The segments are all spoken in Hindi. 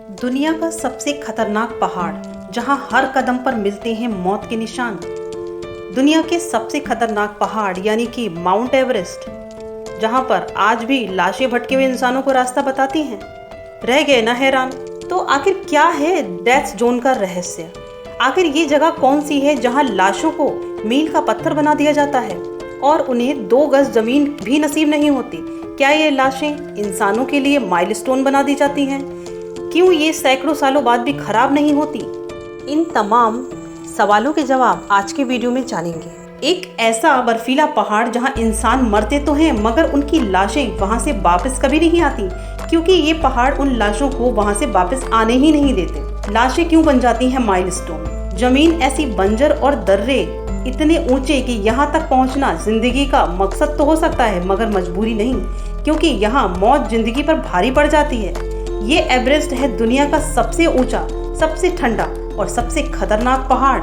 दुनिया का सबसे खतरनाक पहाड़ जहां हर कदम पर मिलते हैं मौत के निशान। दुनिया के सबसे खतरनाक पहाड़ यानी कि माउंट एवरेस्ट, जहां पर आज भी लाशें भटके हुए इंसानों को रास्ता बताती हैं। रह गए ना हैरान? तो आखिर क्या है डेथ जोन का रहस्य? आखिर ये जगह कौन सी है जहां लाशों को मील का पत्थर बना दिया जाता है और उन्हें 2 गज जमीन भी नसीब नहीं होती? क्या ये लाशें इंसानों के लिए माइलस्टोन बना दी जाती हैं? क्यों ये सैकड़ों सालों बाद भी खराब नहीं होती? इन तमाम सवालों के जवाब आज के वीडियो में जानेंगे। एक ऐसा बर्फीला पहाड़ जहां इंसान मरते तो हैं मगर उनकी लाशें वहां से वापस कभी नहीं आती, क्योंकि ये पहाड़ उन लाशों को वहां से वापस आने ही नहीं देते। लाशें क्यों बन जाती हैं माइलस्टोन? जमीन ऐसी बंजर और दर्रे इतने ऊंचे कि यहाँ तक पहुँचना जिंदगी का मकसद तो हो सकता है मगर मजबूरी नहीं, क्योंकि यहाँ मौत जिंदगी पर भारी पड़ जाती है। ये एवरेस्ट है दुनिया का सबसे ऊंचा, सबसे ठंडा और सबसे खतरनाक पहाड़।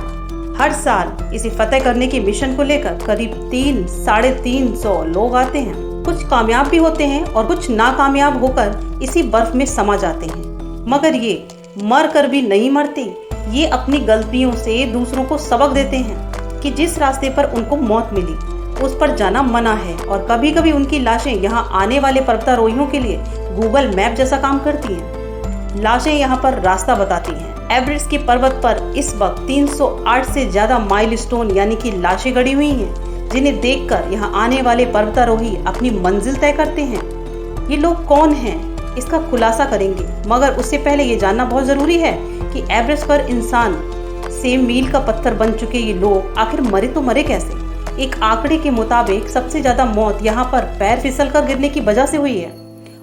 हर साल इसे फतेह करने के मिशन को लेकर करीब 300-350 लोग आते हैं। कुछ कामयाब भी होते हैं और कुछ नाकामयाब होकर इसी बर्फ में समा जाते हैं, मगर ये मर कर भी नहीं मरते। ये अपनी गलतियों से दूसरों को सबक देते हैं कि जिस रास्ते पर उनको मौत मिली उस पर जाना मना है, और कभी कभी उनकी लाशें यहाँ आने वाले पर्वतारोहियों के लिए गूगल मैप जैसा काम करती हैं। लाशें यहाँ पर रास्ता बताती हैं। एवरेस्ट के पर्वत पर इस वक्त 308 से ज्यादा माइलस्टोन यानी कि लाशें गड़ी हुई हैं, जिन्हें देखकर यहाँ आने वाले पर्वतारोही अपनी मंजिल तय करते हैं। ये लोग कौन हैं, इसका खुलासा करेंगे, मगर उससे पहले ये जानना बहुत जरूरी है कि एवरेस्ट पर इंसान से मील का पत्थर बन चुके ये लोग आखिर मरे तो मरे कैसे? एक आंकड़े के मुताबिक सबसे ज्यादा मौत यहाँ पर पैर फिसल कर गिरने की वजह से हुई है,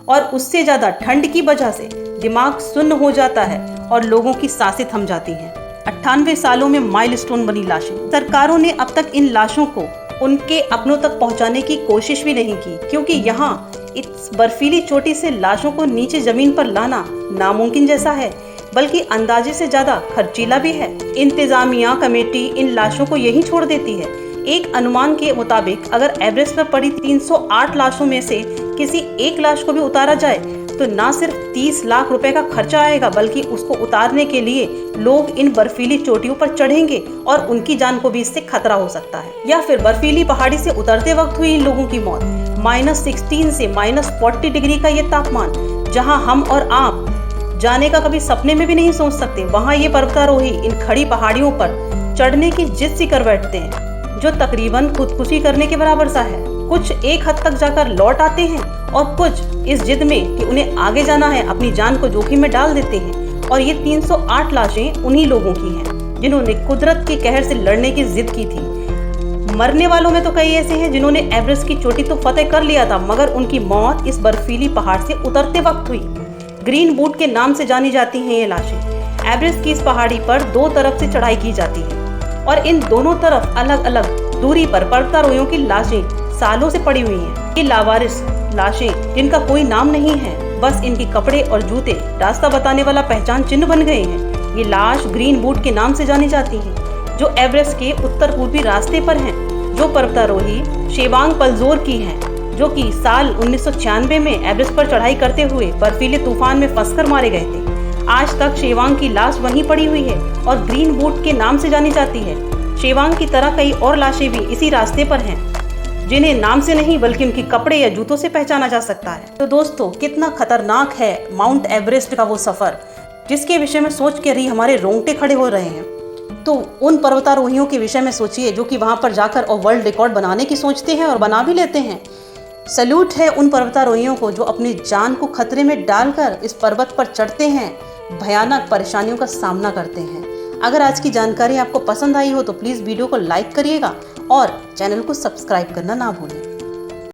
और उससे ज्यादा ठंड की वजह से दिमाग सुन्न हो जाता है और लोगों की सांसें थम जाती हैं। 98 सालों में माइलस्टोन बनी लाशें। सरकारों ने अब तक इन लाशों को उनके अपनों तक पहुंचाने की कोशिश भी नहीं की, क्योंकि यहाँ इस बर्फीली चोटी से लाशों को नीचे जमीन पर लाना नामुमकिन जैसा है, बल्कि अंदाजे से ज्यादा खर्चीला भी है। इंतजामिया कमेटी इन लाशों को यहीं छोड़ देती है। एक अनुमान के मुताबिक अगर एवरेस्ट पर पड़ी 308 लाशों में से किसी एक लाश को भी उतारा जाए तो ना सिर्फ 30 लाख रुपए का खर्चा आएगा, बल्कि उसको उतारने के लिए लोग इन बर्फीली चोटियों पर चढ़ेंगे और उनकी जान को भी इससे खतरा हो सकता है। या फिर बर्फीली पहाड़ी से उतरते वक्त हुई इन लोगों की मौत। -16 से -40 डिग्री का ये तापमान, जहाँ हम और आप जाने का कभी सपने में भी नहीं सोच सकते, वहाँ ये पर्वतारोही इन खड़ी पहाड़ियों पर चढ़ने की जिद सी कर बैठते हैं, जो तकरीबन खुदकुशी करने के बराबर सा है। कुछ एक हद तक जाकर लौट आते हैं और कुछ इस जिद में कि उन्हें आगे जाना है अपनी जान को जोखिम में डाल देते हैं। और ये 308 लाशें उन्हीं लोगों की हैं जिन्होंने कुदरत के कहर से लड़ने की जिद की थी। मरने वालों में तो कई ऐसे हैं जिन्होंने एवरेस्ट की चोटी तो फतेह कर लिया था, मगर उनकी मौत इस बर्फीली पहाड़ से उतरते वक्त हुई। ग्रीन बूट के नाम से जानी जाती हैं ये लाशें। एवरेस्ट की इस पहाड़ी पर 2 तरफ से चढ़ाई की जाती है और इन दोनों तरफ अलग अलग दूरी पर पर्वतारोहियों की लाशें सालों से पड़ी हुई हैं। ये लावारिस लाशें जिनका कोई नाम नहीं है, बस इनके कपड़े और जूते रास्ता बताने वाला पहचान चिन्ह बन गए हैं। ये लाश ग्रीन बूट के नाम से जानी जाती हैं, जो एवरेस्ट के उत्तर पूर्वी रास्ते पर हैं, जो पर्वतारोही शेवांग पलजोर की हैं, जो कि साल 1996 में एवरेस्ट पर चढ़ाई करते हुए बर्फीले तूफान में फंसकर मारे गए थे। आज तक शेवांग की लाश वहीं पड़ी हुई है और ग्रीन बूट के नाम से जानी जाती है। शेवांग की तरह कई और लाशें भी इसी रास्ते पर हैं, जिन्हें नाम से नहीं बल्कि उनके कपड़े या जूतों से पहचाना जा सकता है। तो दोस्तों, कितना खतरनाक है माउंट एवरेस्ट का वो सफर, जिसके विषय में सोच कर ही हमारे रोंगटे खड़े हो रहे हैं। तो उन पर्वतारोहियों के विषय में सोचिए जो कि वहां पर जाकर और वर्ल्ड रिकॉर्ड बनाने की सोचते हैं और बना भी लेते हैं। सैल्यूट है उन पर्वतारोहियों को जो अपनी जान को खतरे में डालकर इस पर्वत पर चढ़ते हैं, भयानक परेशानियों का सामना करते हैं। अगर आज की जानकारी आपको पसंद आई हो तो प्लीज़ वीडियो को लाइक करिएगा और चैनल को सब्सक्राइब करना ना भूलें।